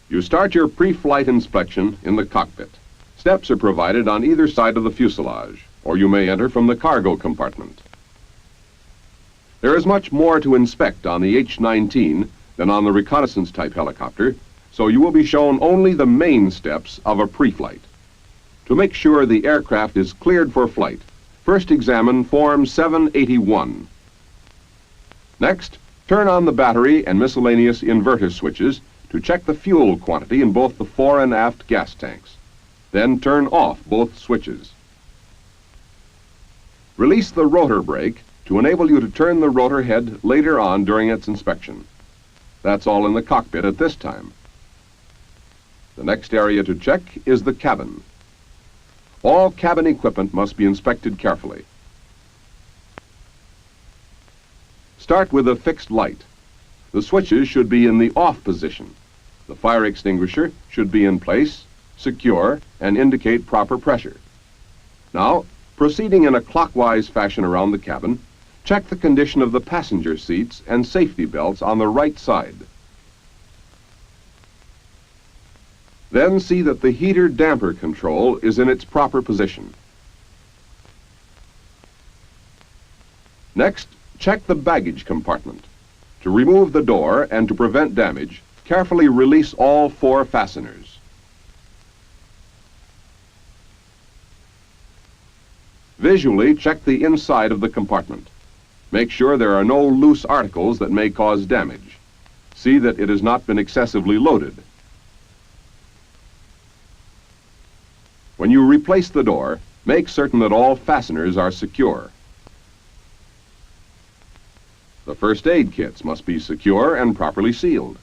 You start your pre-flight inspection in the cockpit. Steps are provided on either side of the fuselage, or you may enter from the cargo compartment. There is much more to inspect on the H-19 than on the reconnaissance-type helicopter, so you will be shown only the main steps of a pre-flight. To make sure the aircraft is cleared for flight, first examine Form 781. Next, turn on the battery and miscellaneous inverter switches to check the fuel quantity in both the fore and aft gas tanks. Then turn off both switches. Release the rotor brake to enable you to turn the rotor head later on during its inspection. That's all in the cockpit at this time. The next area to check is the cabin. All cabin equipment must be inspected carefully. Start with a fixed light. The switches should be in the off position. The fire extinguisher should be in place, secure, and indicate proper pressure. Now, proceeding in a clockwise fashion around the cabin, check the condition of the passenger seats and safety belts on the right side. Then see that the heater-damper control is in its proper position. Next, check the baggage compartment. To remove the door and to prevent damage, carefully release all 4 fasteners. Visually check the inside of the compartment. Make sure there are no loose articles that may cause damage. See that it has not been excessively loaded. When you replace the door, make certain that all fasteners are secure. The first aid kits must be secure and properly sealed.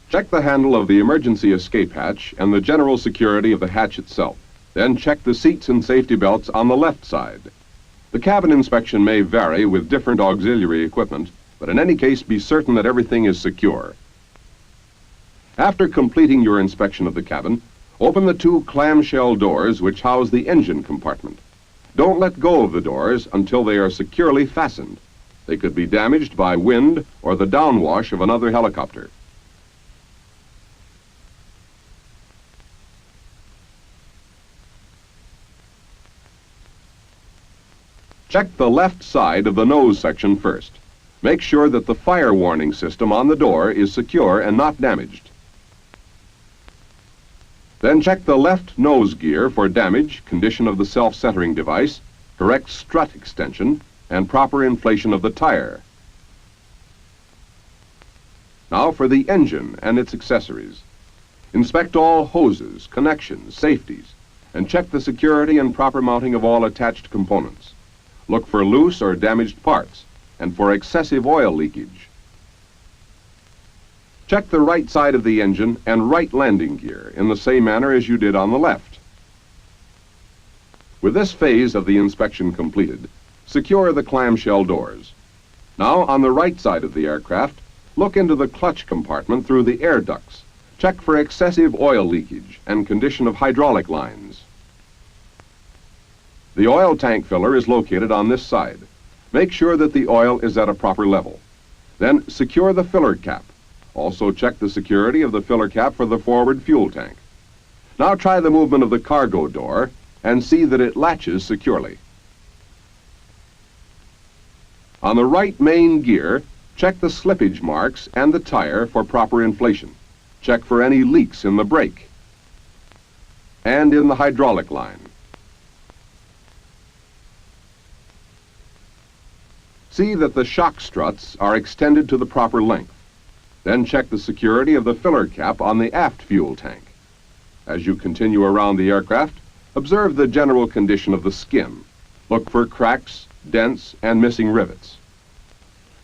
Check the handle of the emergency escape hatch and the general security of the hatch itself. Then check the seats and safety belts on the left side. The cabin inspection may vary with different auxiliary equipment, but in any case be certain that everything is secure. After completing your inspection of the cabin, open the 2 clamshell doors which house the engine compartment. Don't let go of the doors until they are securely fastened. They could be damaged by wind or the downwash of another helicopter. Check the left side of the nose section first. Make sure that the fire warning system on the door is secure and not damaged. Then check the left nose gear for damage, condition of the self-centering device, correct strut extension, and proper inflation of the tire. Now for the engine and its accessories. Inspect all hoses, connections, safeties, and check the security and proper mounting of all attached components. Look for loose or damaged parts and for excessive oil leakage. Check the right side of the engine and right landing gear in the same manner as you did on the left. With this phase of the inspection completed, secure the clamshell doors. Now, on the right side of the aircraft, look into the clutch compartment through the air ducts. Check for excessive oil leakage and condition of hydraulic lines. The oil tank filler is located on this side. Make sure that the oil is at a proper level. Then secure the filler cap. Also check the security of the filler cap for the forward fuel tank. Now try the movement of the cargo door and see that it latches securely. On the right main gear, check the slippage marks and the tire for proper inflation. Check for any leaks in the brake and in the hydraulic line. See that the shock struts are extended to the proper length. Then check the security of the filler cap on the aft fuel tank. As you continue around the aircraft, observe the general condition of the skin. Look for cracks, dents, and missing rivets.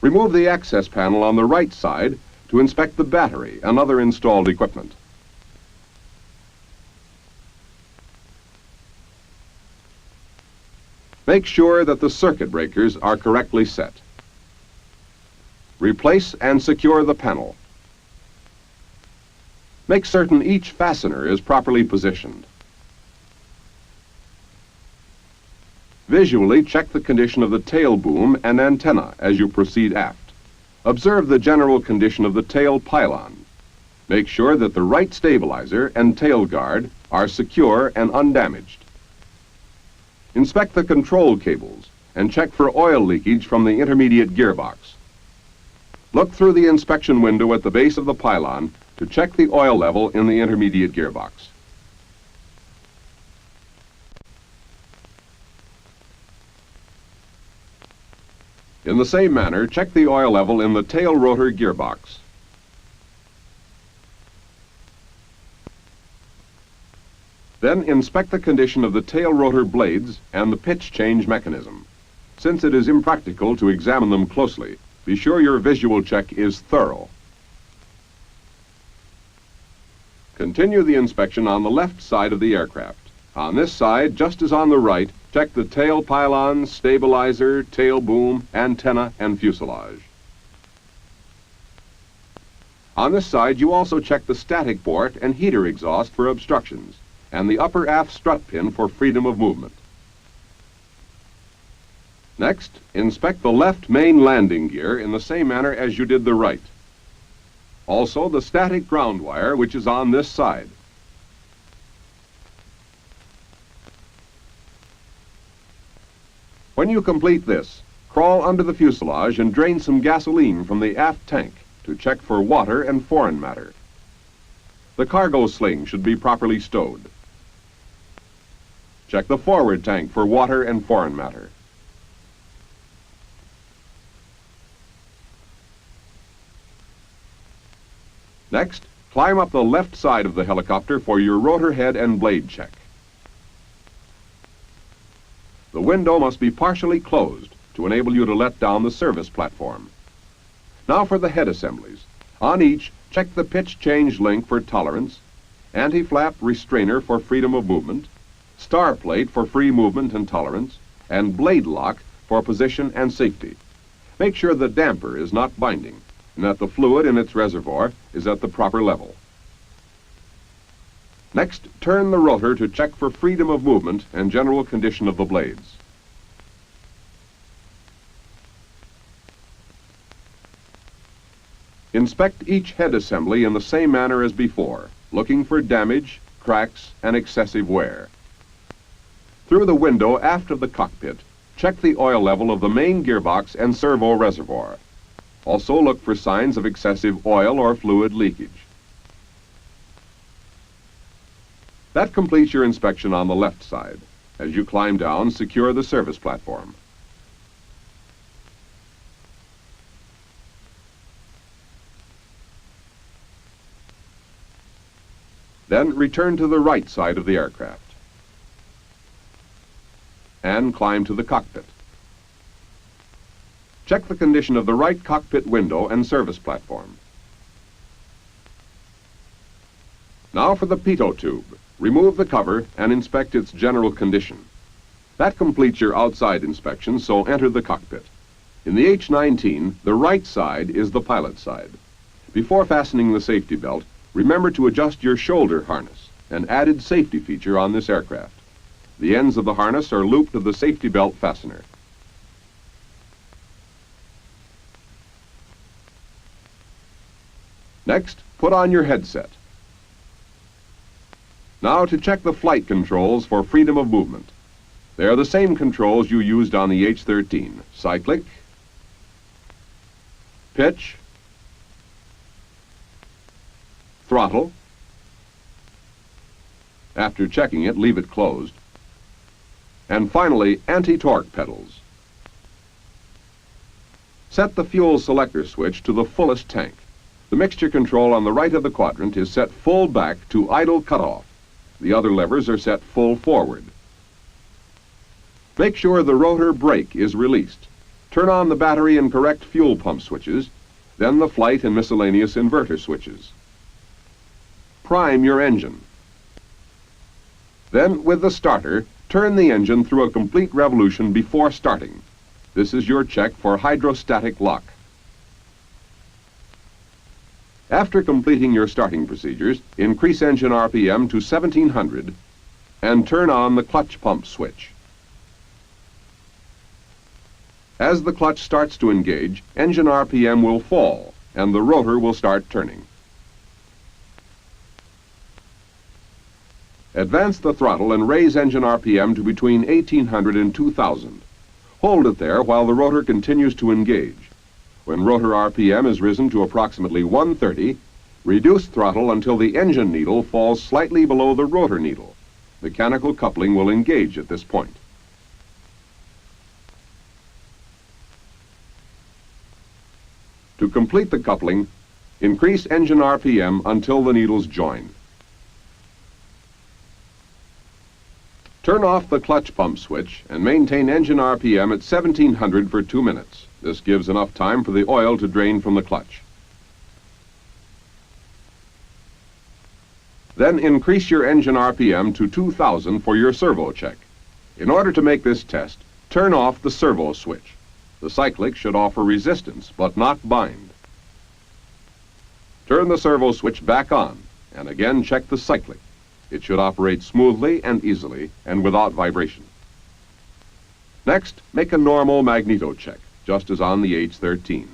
Remove the access panel on the right side to inspect the battery and other installed equipment. Make sure that the circuit breakers are correctly set. Replace and secure the panel. Make certain each fastener is properly positioned. Visually check the condition of the tail boom and antenna as you proceed aft. Observe the general condition of the tail pylon. Make sure that the right stabilizer and tail guard are secure and undamaged. Inspect the control cables and check for oil leakage from the intermediate gearbox. Look through the inspection window at the base of the pylon to check the oil level in the intermediate gearbox. In the same manner, check the oil level in the tail rotor gearbox. Then inspect the condition of the tail rotor blades and the pitch change mechanism. Since it is impractical to examine them closely, be sure your visual check is thorough. Continue the inspection on the left side of the aircraft. On this side, just as on the right, check the tail pylon, stabilizer, tail boom, antenna, and fuselage. On this side, you also check the static port and heater exhaust for obstructions, and the upper aft strut pin for freedom of movement. Next, inspect the left main landing gear in the same manner as you did the right. Also, the static ground wire, which is on this side. When you complete this, crawl under the fuselage and drain some gasoline from the aft tank to check for water and foreign matter. The cargo sling should be properly stowed. Check the forward tank for water and foreign matter. Next, climb up the left side of the helicopter for your rotor head and blade check. The window must be partially closed to enable you to let down the service platform. Now for the head assemblies. On each, check the pitch change link for tolerance, anti-flap restrainer for freedom of movement, star plate for free movement and tolerance, and blade lock for position and safety. Make sure the damper is not binding and that the fluid in its reservoir is at the proper level. Next, turn the rotor to check for freedom of movement and general condition of the blades. Inspect each head assembly in the same manner as before, looking for damage, cracks, and excessive wear. Through the window aft of the cockpit, check the oil level of the main gearbox and servo reservoir. Also look for signs of excessive oil or fluid leakage. That completes your inspection on the left side. As you climb down, secure the service platform. Then return to the right side of the aircraft and climb to the cockpit. Check the condition of the right cockpit window and service platform. Now for the pitot tube. Remove the cover and inspect its general condition. That completes your outside inspection, so enter the cockpit. In the H-19, the right side is the pilot side. Before fastening the safety belt, remember to adjust your shoulder harness, an added safety feature on this aircraft. The ends of the harness are looped to the safety belt fastener. Next, put on your headset. Now to check the flight controls for freedom of movement. They are the same controls you used on the H-13. Cyclic, pitch, throttle. After checking it, leave it closed. And finally, anti-torque pedals. Set the fuel selector switch to the fullest tank. The mixture control on the right of the quadrant is set full back to idle cutoff. The other levers are set full forward. Make sure the rotor brake is released. Turn on the battery and correct fuel pump switches, then the flight and miscellaneous inverter switches. Prime your engine. Then, with the starter, turn the engine through a complete revolution before starting. This is your check for hydrostatic lock. After completing your starting procedures, increase engine RPM to 1700 and turn on the clutch pump switch. As the clutch starts to engage, engine RPM will fall and the rotor will start turning. Advance the throttle and raise engine RPM to between 1800 and 2000. Hold it there while the rotor continues to engage. When rotor RPM is risen to approximately 130, reduce throttle until the engine needle falls slightly below the rotor needle. Mechanical coupling will engage at this point. To complete the coupling, increase engine RPM until the needles join. Turn off the clutch pump switch and maintain engine RPM at 1700 for 2 minutes. This gives enough time for the oil to drain from the clutch. Then increase your engine RPM to 2000 for your servo check. In order to make this test, turn off the servo switch. The cyclic should offer resistance, but not bind. Turn the servo switch back on, and again check the cyclic. It should operate smoothly and easily, and without vibration. Next, make a normal magneto check, just as on the H-13.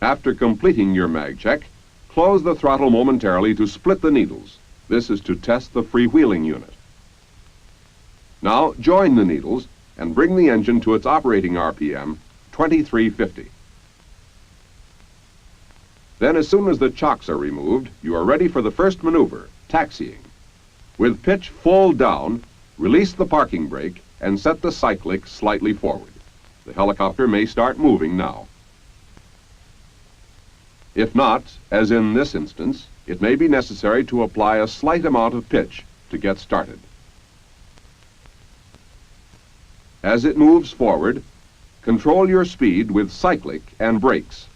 After completing your mag check, close the throttle momentarily to split the needles. This is to test the freewheeling unit. Now, join the needles and bring the engine to its operating RPM, 2350. Then, as soon as the chocks are removed, you are ready for the first maneuver, taxiing. With pitch full down, release the parking brake and set the cyclic slightly forward. The helicopter may start moving now. If not, as in this instance, it may be necessary to apply a slight amount of pitch to get started. As it moves forward, control your speed with cyclic and brakes.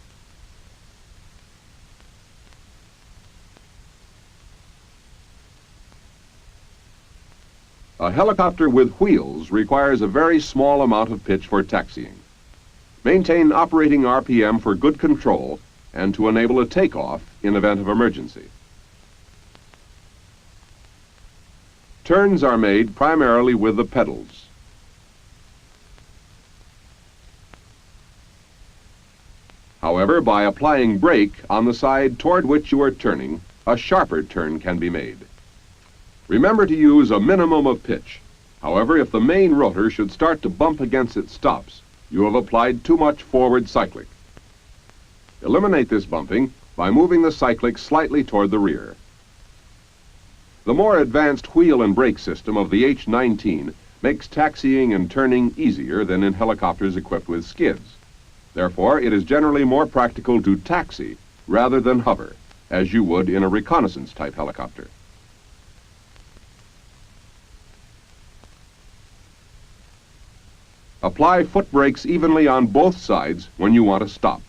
A helicopter with wheels requires a very small amount of pitch for taxiing. Maintain operating RPM for good control and to enable a takeoff in event of emergency. Turns are made primarily with the pedals. However, by applying brake on the side toward which you are turning, a sharper turn can be made. Remember to use a minimum of pitch. However, if the main rotor should start to bump against its stops, you have applied too much forward cyclic. Eliminate this bumping by moving the cyclic slightly toward the rear. The more advanced wheel and brake system of the H-19 makes taxiing and turning easier than in helicopters equipped with skids. Therefore, it is generally more practical to taxi rather than hover, as you would in a reconnaissance-type helicopter. Apply foot brakes evenly on both sides when you want to stop.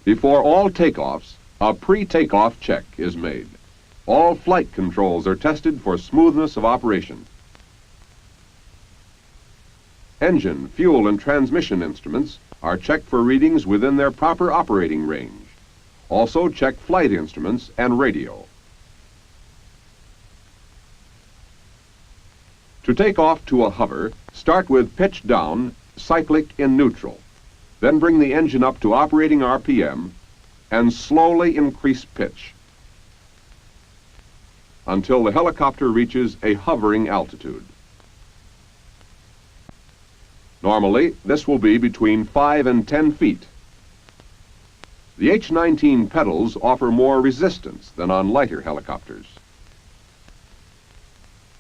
Before all takeoffs, a pre-takeoff check is made. All flight controls are tested for smoothness of operation. Engine, fuel, and transmission instruments are checked for readings within their proper operating range. Also check flight instruments and radio. To take off to a hover, start with pitch down, cyclic in neutral. Then bring the engine up to operating RPM and slowly increase pitch until the helicopter reaches a hovering altitude. Normally, this will be between 5 and 10 feet. The H-19 pedals offer more resistance than on lighter helicopters.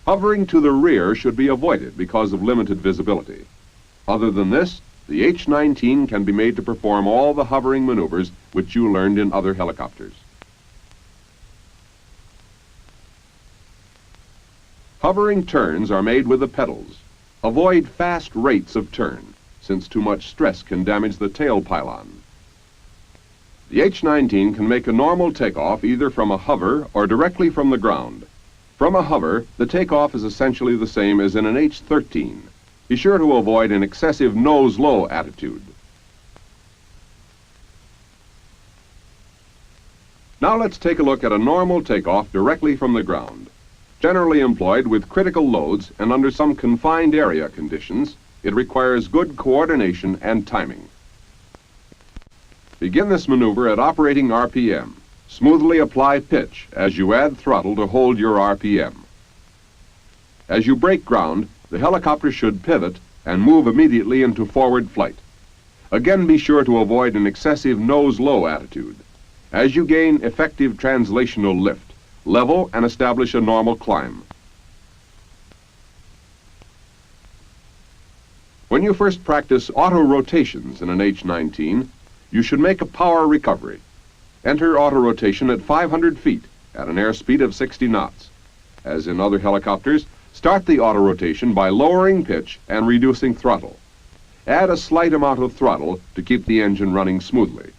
Hovering to the rear should be avoided because of limited visibility. Other than this, the H-19 can be made to perform all the hovering maneuvers which you learned in other helicopters. Hovering turns are made with the pedals. Avoid fast rates of turn, since too much stress can damage the tail pylon. The H-19 can make a normal takeoff either from a hover or directly from the ground. From a hover, the takeoff is essentially the same as in an H-13. Be sure to avoid an excessive nose-low attitude. Now let's take a look at a normal takeoff directly from the ground. Generally employed with critical loads and under some confined area conditions, it requires good coordination and timing. Begin this maneuver at operating RPM. Smoothly apply pitch as you add throttle to hold your RPM. As you break ground, the helicopter should pivot and move immediately into forward flight. Again, be sure to avoid an excessive nose-low attitude. As you gain effective translational lift, level and establish a normal climb. When you first practice auto rotations in an H-19, you should make a power recovery. Enter auto rotation at 500 feet at an airspeed of 60 knots. As in other helicopters, start the auto rotation by lowering pitch and reducing throttle. Add a slight amount of throttle to keep the engine running smoothly.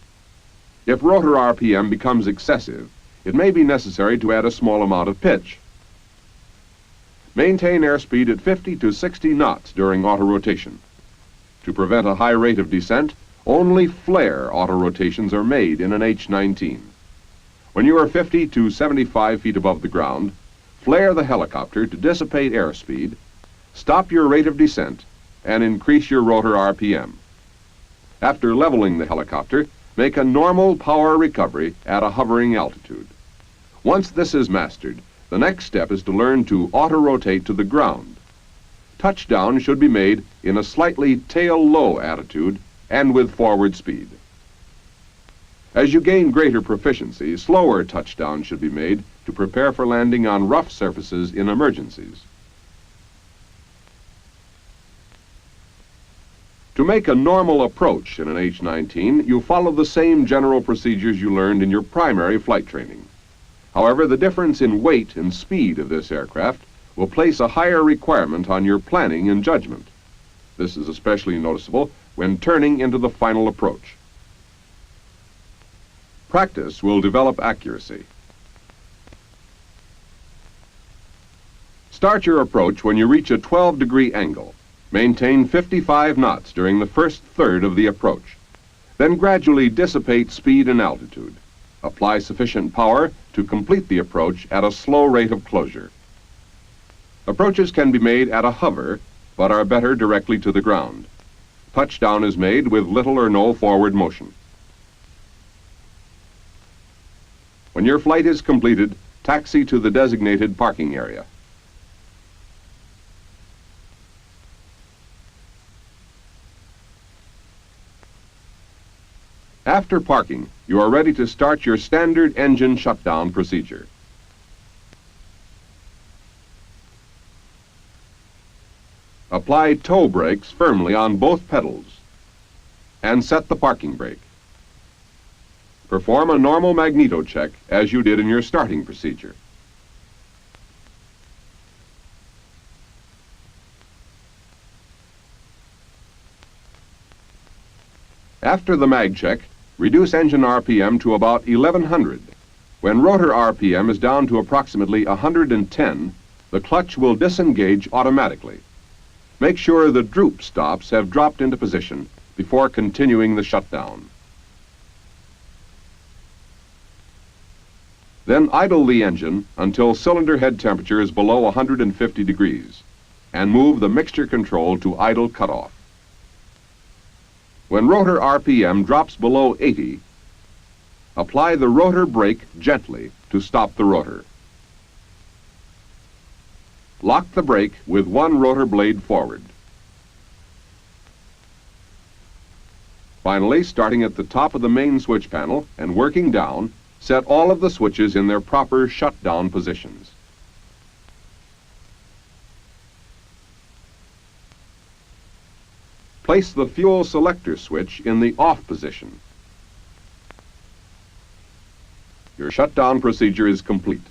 If rotor RPM becomes excessive, it may be necessary to add a small amount of pitch. Maintain airspeed at 50 to 60 knots during auto rotation. To prevent a high rate of descent, only flare auto rotations are made in an H-19. When you are 50 to 75 feet above the ground, flare the helicopter to dissipate airspeed, stop your rate of descent, and increase your rotor RPM. After leveling the helicopter, make a normal power recovery at a hovering altitude. Once this is mastered, the next step is to learn to auto-rotate to the ground. Touchdown should be made in a slightly tail-low attitude and with forward speed. As you gain greater proficiency, slower touchdowns should be made to prepare for landing on rough surfaces in emergencies. To make a normal approach in an H-19, you follow the same general procedures you learned in your primary flight training. However, the difference in weight and speed of this aircraft will place a higher requirement on your planning and judgment. This is especially noticeable when turning into the final approach. Practice will develop accuracy. Start your approach when you reach a 12-degree angle. Maintain 55 knots during the first third of the approach. Then gradually dissipate speed and altitude. Apply sufficient power to complete the approach at a slow rate of closure. Approaches can be made at a hover, but are better directly to the ground. Touchdown is made with little or no forward motion. When your flight is completed, taxi to the designated parking area. After parking, you are ready to start your standard engine shutdown procedure. Apply toe brakes firmly on both pedals and set the parking brake. Perform a normal magneto check as you did in your starting procedure. After the mag check, reduce engine RPM to about 1100. When rotor RPM is down to approximately 110, the clutch will disengage automatically. Make sure the droop stops have dropped into position before continuing the shutdown. Then idle the engine until cylinder head temperature is below 150 degrees and move the mixture control to idle cutoff. When rotor RPM drops below 80, apply the rotor brake gently to stop the rotor. Lock the brake with one rotor blade forward. Finally, starting at the top of the main switch panel and working down, set all of the switches in their proper shutdown positions. Place the fuel selector switch in the off position. Your shutdown procedure is complete.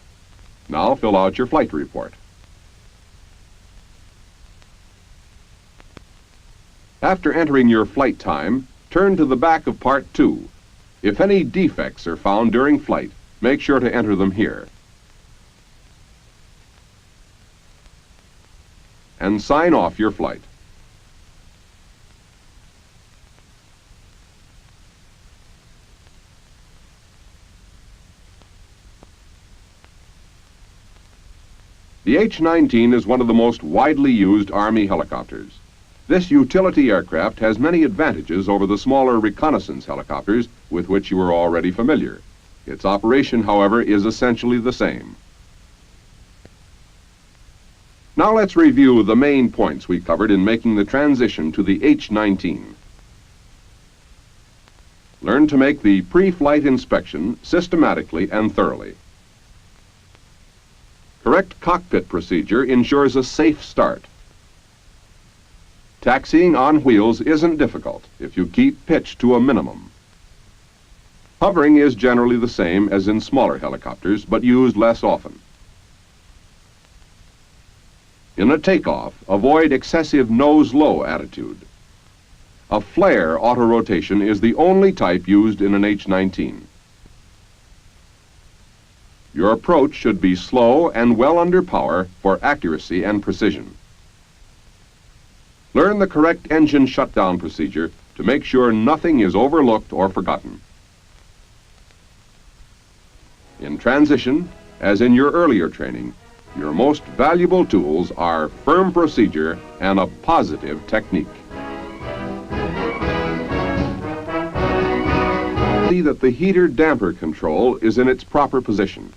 Now fill out your flight report. After entering your flight time, turn to the back of Part 2. If any defects are found during flight, make sure to enter them here. And sign off your flight. The H-19 is one of the most widely used Army helicopters. This utility aircraft has many advantages over the smaller reconnaissance helicopters with which you are already familiar. Its operation, however, is essentially the same. Now let's review the main points we covered in making the transition to the H-19. Learn to make the pre-flight inspection systematically and thoroughly. Correct cockpit procedure ensures a safe start. Taxiing on wheels isn't difficult if you keep pitch to a minimum. Hovering is generally the same as in smaller helicopters, but used less often. In a takeoff, avoid excessive nose-low attitude. A flare auto-rotation is the only type used in an H-19. Your approach should be slow and well under power for accuracy and precision. Learn the correct engine shutdown procedure to make sure nothing is overlooked or forgotten. In transition, as in your earlier training, your most valuable tools are firm procedure and a positive technique. See that the heater-damper control is in its proper position.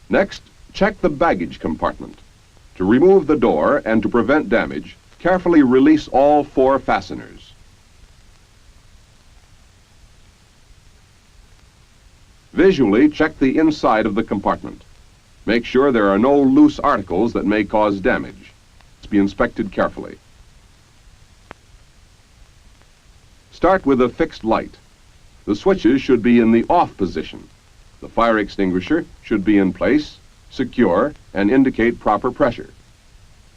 Next, check the baggage compartment. To remove the door and to prevent damage, carefully release all 4 fasteners. Visually check the inside of the compartment. Make sure there are no loose articles that may cause damage. Must be inspected carefully. Start with a fixed light. The switches should be in the off position. The fire extinguisher should be in place, secure, and indicate proper pressure.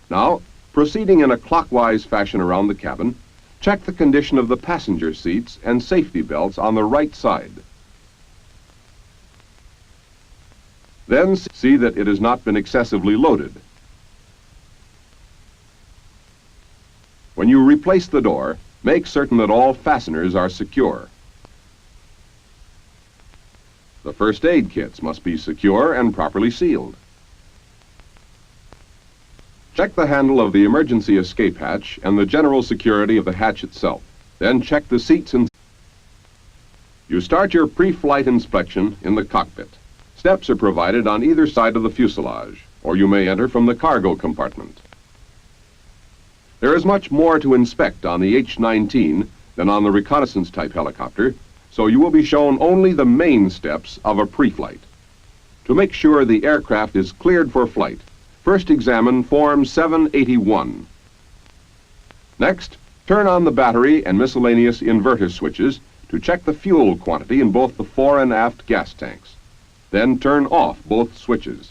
Now, proceeding in a clockwise fashion around the cabin, check the condition of the passenger seats and safety belts on the right side. Then see that it has not been excessively loaded. When you replace the door, make certain that all fasteners are secure. The first aid kits must be secure and properly sealed. Check the handle of the emergency escape hatch and the general security of the hatch itself. Then check the seats and... You start your pre-flight inspection in the cockpit. Steps are provided on either side of the fuselage, or you may enter from the cargo compartment. There is much more to inspect on the H-19 than on the reconnaissance type helicopter, so you will be shown only the main steps of a pre-flight. To make sure the aircraft is cleared for flight, first examine Form 781. Next, turn on the battery and miscellaneous inverter switches to check the fuel quantity in both the fore and aft gas tanks. Then turn off both switches.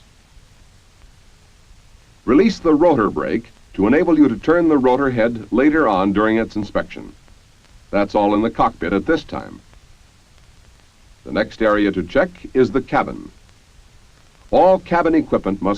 Release the rotor brake to enable you to turn the rotor head later on during its inspection. That's all in the cockpit at this time. The next area to check is the cabin. All cabin equipment must